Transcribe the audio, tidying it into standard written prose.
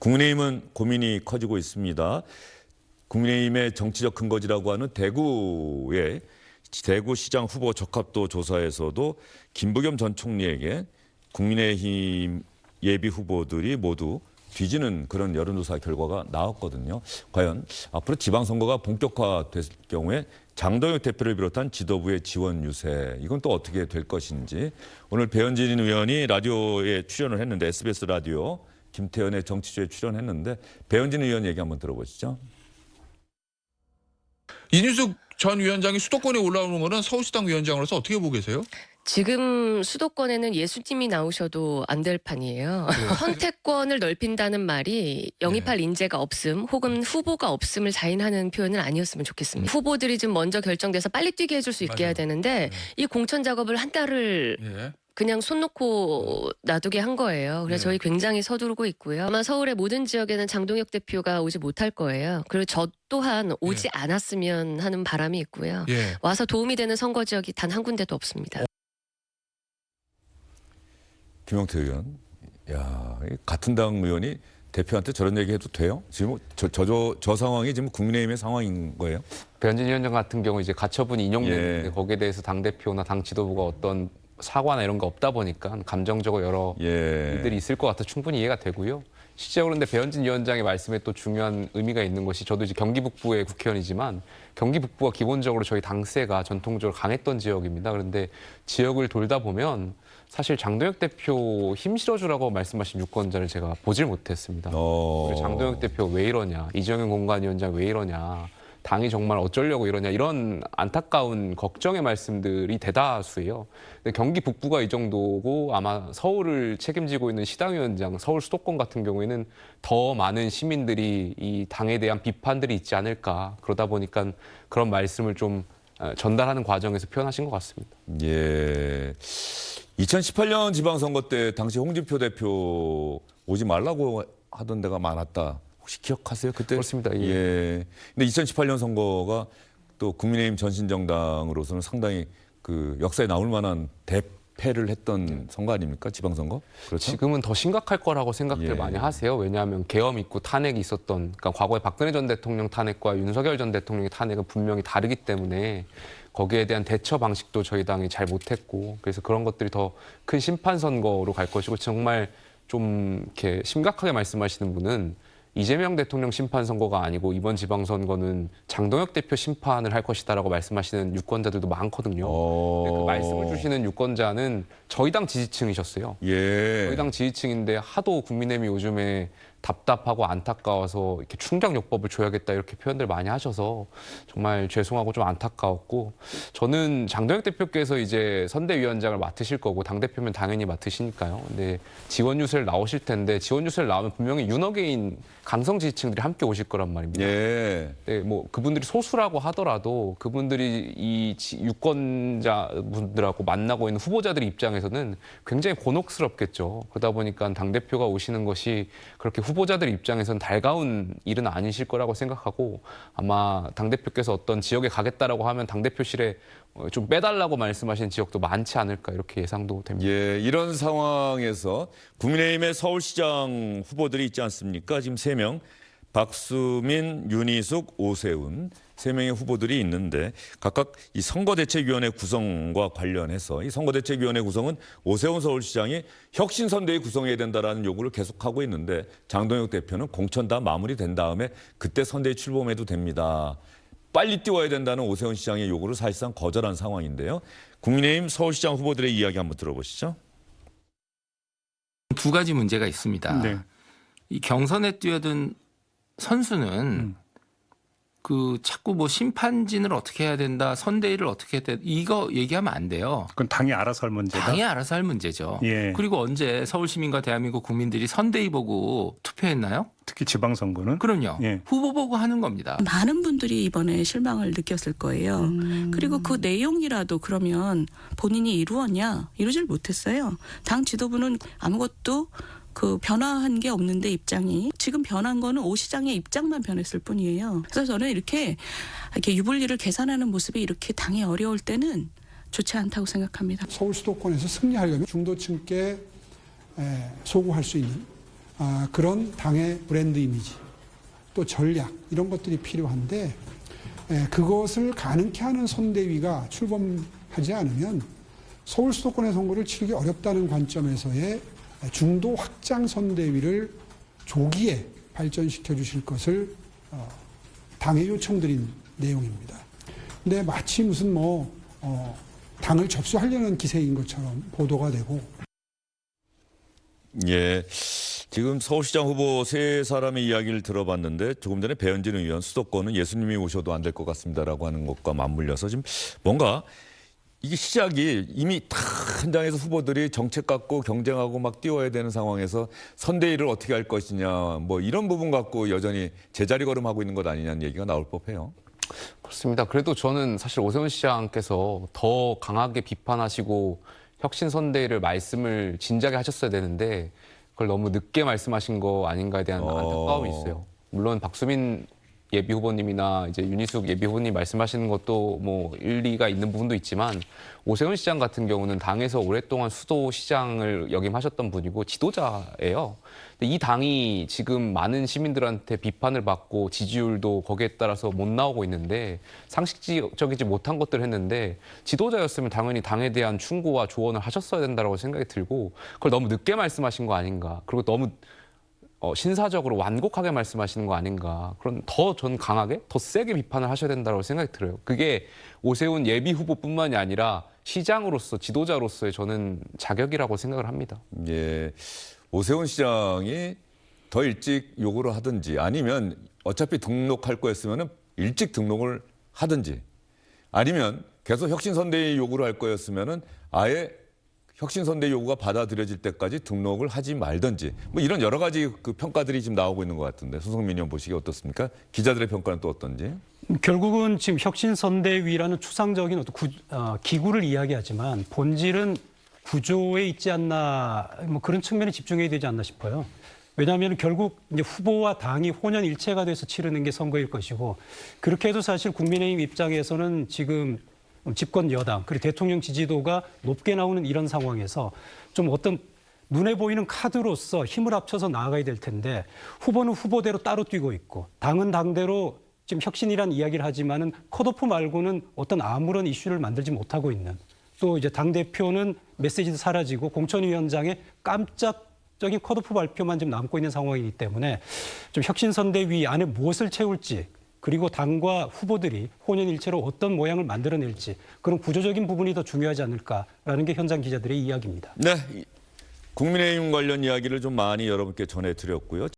국민의힘은 고민이 커지고 있습니다. 국민의힘의 정치적 근거지라고 하는 대구의 대구시장 후보 적합도 조사에서도 김부겸 전 총리에게 국민의힘 예비 후보들이 모두 뒤지는 그런 여론조사 결과가 나왔거든요. 과연 앞으로 지방선거가 본격화될 경우에 장동혁 대표를 비롯한 지도부의 지원 유세, 이건 또 어떻게 될 것인지 오늘 배현진 의원이 라디오에 출연을 했는데, SBS 라디오 김태현의 정치쇼에 출연했는데, 배현진 의원 얘기 한번 들어보시죠. 이준석 전 위원장이 수도권에 올라오는 거는 서울시당 위원장으로서 어떻게 보고 계세요? 지금 수도권에는 예수님이 나오셔도 안 될 판이에요. 선택권을 넓힌다는 말이 영입할 인재가 없음 혹은 후보가 없음을 자인하는 표현은 아니었으면 좋겠습니다. 후보들이 좀 먼저 결정돼서 빨리 뛰게 해줄 수 있게 해야 되는데 이 공천 작업을 한 달을 그냥 손 놓고 놔두게 한 거예요. 그래서 저희 굉장히 서두르고 있고요. 아마 서울의 모든 지역에는 장동혁 대표가 오지 못할 거예요. 그리고 저 또한 오지 않았으면 하는 바람이 있고요. 와서 도움이 되는 선거 지역이 단 한 군데도 없습니다. 김용태 의원, 야, 같은 당 의원이 대표한테 저런 얘기해도 돼요? 지금 저 상황이 지금 국민의힘의 상황인 거예요? 배현진 위원장 같은 경우 이제 가처분 인용되는데 거기에 대해서 당 대표나 당 지도부가 어떤 사과나 이런 거 없다 보니까 감정적으로 여러 일들이 있을 것 같아 충분히 이해가 되고요. 실제로 그런데 배현진 위원장의 말씀에 또 중요한 의미가 있는 것이, 저도 이제 경기 북부의 국회의원이지만 경기 북부가 기본적으로 저희 당세가 전통적으로 강했던 지역입니다. 그런데 지역을 돌다 보면 사실 장동혁 대표 힘 실어주라고 말씀하신 유권자를 제가 보질 못했습니다. 장동혁 대표 왜 이러냐, 이정현 공관위원장 왜 이러냐, 당이 정말 어쩌려고 이러냐, 이런 안타까운 걱정의 말씀들이 대다수예요. 근데 경기 북부가 이 정도고 아마 서울을 책임지고 있는 시당위원장, 서울 수도권 같은 경우에는 더 많은 시민들이 이 당에 대한 비판들이 있지 않을까. 그러다 보니까 그런 말씀을 좀 전달하는 과정에서 표현하신 것 같습니다. 예. 2018년 지방선거 때 당시 홍준표 대표 오지 말라고 하던 데가 많았다. 혹시 기억하세요? 그때? 그렇습니다. 예. 근데 2018년 선거가 또 국민의힘 전신정당으로서는 상당히 그 역사에 나올 만한 대패를 했던 선거 아닙니까? 지방선거? 그렇죠? 지금은 더 심각할 거라고 생각들 많이 하세요. 왜냐하면 계엄 있고 탄핵이 있었던, 그러니까 과거에 박근혜 전 대통령 탄핵과 윤석열 전 대통령의 탄핵은 분명히 다르기 때문에 거기에 대한 대처 방식도 저희 당이 잘 못했고, 그래서 그런 것들이 더 큰 심판 선거로 갈 것이고, 정말 좀 이렇게 심각하게 말씀하시는 분은 이재명 대통령 심판 선거가 아니고 이번 지방선거는 장동혁 대표 심판을 할 것이다라고 말씀하시는 유권자들도 많거든요. 그 말씀을 주시는 유권자는 저희 당 지지층이셨어요. 저희 당 지지층인데 하도 국민의힘이 요즘에 답답하고 안타까워서 이렇게 충격요법을 줘야겠다 이렇게 표현들 많이 하셔서 정말 죄송하고 좀 안타까웠고, 저는 장동혁 대표께서 이제 선대위원장을 맡으실 거고 당대표면 당연히 맡으시니까요. 근데 지원 유세를 나오실 텐데, 지원 유세를 나오면 분명히 윤어게인 강성 지지층들이 함께 오실 거란 말입니다. 네, 뭐 그분들이 소수라고 하더라도 그분들이 이 유권자분들하고 만나고 있는 후보자들의 입장에서는 굉장히 곤혹스럽겠죠. 그러다 보니까 당대표가 오시는 것이 그렇게 후보자들 입장에서는 달가운 일은 아니실 거라고 생각하고, 아마 당대표께서 어떤 지역에 가겠다라고 하면 당대표실에 좀 빼달라고 말씀하신 지역도 많지 않을까 이렇게 예상도 됩니다. 예, 이런 상황에서 국민의힘의 서울시장 후보들이 있지 않습니까? 지금 3명, 박수민, 윤희숙, 오세훈 3명의 후보들이 있는데, 각각 이 선거대책위원회 구성과 관련해서 이 선거대책위원회 구성은 오세훈 서울시장이 혁신선대위 구성해야 된다라는 요구를 계속하고 있는데, 장동혁 대표는 공천 다 마무리된 다음에 그때 선대위 출범해도 됩니다. 빨리 띄워야 된다는 오세훈 시장의 요구를 사실상 거절한 상황인데요. 국민의힘 서울시장 후보들의 이야기 한번 들어보시죠. 두 가지 문제가 있습니다. 이 경선에 뛰어든 선수는 그 자꾸 뭐 심판진을 어떻게 해야 된다, 선대위를 어떻게 해야 된다, 이거 얘기하면 안 돼요. 그건 당이 알아서 할 문제다. 당이 알아서 할 문제죠. 그리고 언제 서울 시민과 대한민국 국민들이 선대위 보고 투표했나요? 특히 지방선거는? 그럼요. 후보 보고 하는 겁니다. 많은 분들이 이번에 실망을 느꼈을 거예요. 그리고 그 내용이라도 그러면 본인이 이루질 못했어요. 당 지도부는 아무것도 그 변화한 게 없는데, 입장이 지금 변한 거는 오 시장의 입장만 변했을 뿐이에요. 그래서 저는 이렇게 유불리를 계산하는 모습이 이렇게 당이 어려울 때는 좋지 않다고 생각합니다. 서울 수도권에서 승리하려면 중도층께 소구할 수 있는 그런 당의 브랜드 이미지 또 전략 이런 것들이 필요한데 그것을 가능케 하는 선대위가 출범하지 않으면 서울 수도권의 선거를 치르기 어렵다는 관점에서의 중도 확장 선대위를 조기에 발전시켜 주실 것을 당에 요청드린 내용입니다. 근데 마치 무슨 당을 접수하려는 기세인 것처럼 보도가 되고. 예. 지금 서울시장 후보 세 사람의 이야기를 들어봤는데 조금 전에 배현진 의원 수도권은 예수님이 오셔도 안 될 것 같습니다라고 하는 것과 맞물려서 지금 뭔가 이게 시작이 이미 다 현장에서 후보들이 정책 갖고 경쟁하고 막 뛰어야 되는 상황에서 선대위를 어떻게 할 것이냐 뭐 이런 부분 갖고 여전히 제자리 걸음하고 있는 것 아니냐는 얘기가 나올 법해요. 그렇습니다. 그래도 저는 사실 오세훈 시장께서 더 강하게 비판하시고 혁신선대위를 말씀을 진작에 하셨어야 되는데 그걸 너무 늦게 말씀하신 거 아닌가에 대한 안타까움이 있어요. 물론 박수민 예비 후보님이나 이제 윤희숙 예비 후보님 말씀하시는 것도 뭐 일리가 있는 부분도 있지만 오세훈 시장 같은 경우는 당에서 오랫동안 수도시장을 역임하셨던 분이고 지도자예요. 근데 이 당이 지금 많은 시민들한테 비판을 받고 지지율도 거기에 따라서 못 나오고 있는데 상식적이지 못한 것들을 했는데 지도자였으면 당연히 당에 대한 충고와 조언을 하셨어야 된다고 생각이 들고 그걸 너무 늦게 말씀하신 거 아닌가. 그리고 너무 신사적으로 완곡하게 말씀하시는 거 아닌가. 그런 더 전 강하게, 더 세게 비판을 하셔야 된다고 생각이 들어요. 그게 오세훈 예비 후보뿐만이 아니라 시장으로서, 지도자로서의 저는 자격이라고 생각을 합니다. 예. 오세훈 시장이 더 일찍 요구를 하든지 아니면 어차피 등록할 거였으면 일찍 등록을 하든지 아니면 계속 혁신선대위 요구를 할 거였으면 아예 혁신선대 요구가 받아들여질 때까지 등록을 하지 말든지 뭐 이런 여러 가지 그 평가들이 지금 나오고 있는 것 같은데 손성민 의원 보시기 어떻습니까? 기자들의 평가는 또 어떤지? 결국은 지금 혁신선대위라는 추상적인 어떤 기구를 이야기하지만 본질은 구조에 있지 않나 뭐 그런 측면에 집중해야 되지 않나 싶어요. 왜냐하면 결국 이제 후보와 당이 혼연일체가 돼서 치르는 게 선거일 것이고 그렇게 해도 사실 국민의힘 입장에서는 지금 집권 여당 그리고 대통령 지지도가 높게 나오는 이런 상황에서 좀 어떤 눈에 보이는 카드로서 힘을 합쳐서 나아가야 될 텐데 후보는 후보대로 따로 뛰고 있고 당은 당대로 지금 혁신이란 이야기를 하지만은 컷오프 말고는 어떤 아무런 이슈를 만들지 못하고 있는 또 이제 당대표는 메시지도 사라지고 공천위원장의 깜짝적인 컷오프 발표만 지금 남고 있는 상황이기 때문에 좀 혁신선대위 안에 무엇을 채울지 그리고 당과 후보들이 혼연일체로 어떤 모양을 만들어낼지 그런 구조적인 부분이 더 중요하지 않을까라는 게 현장 기자들의 이야기입니다. 네, 국민의힘 관련 이야기를 좀 많이 여러분께 전해드렸고요.